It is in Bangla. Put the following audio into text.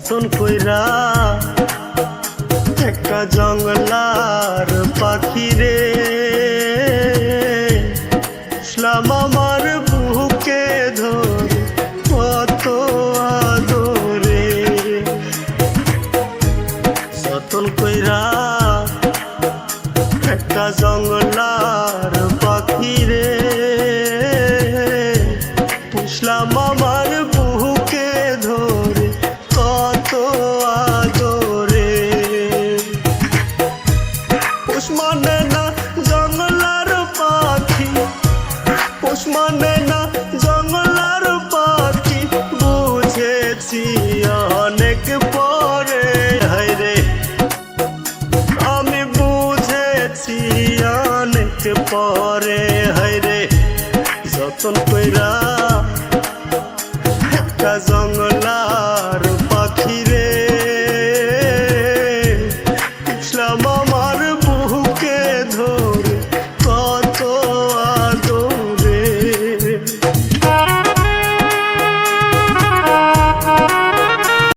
যতন কইরা একটা জঙ্গলার পাখি রে ইসলাম আমার বুকে ধরে কত আদরে যতন কইরা একটা জঙ্গলার পাখি রে ইসলাম আমার বুকে ধরে কত আদরে পোষ মানে না জঙ্গলার পাখি পোষ মানে না জঙ্গলার পাখি বুঝেছি অনেক পরে হায়রে আমি বুঝেছি অনেক পরে হায়রে যতন কইরা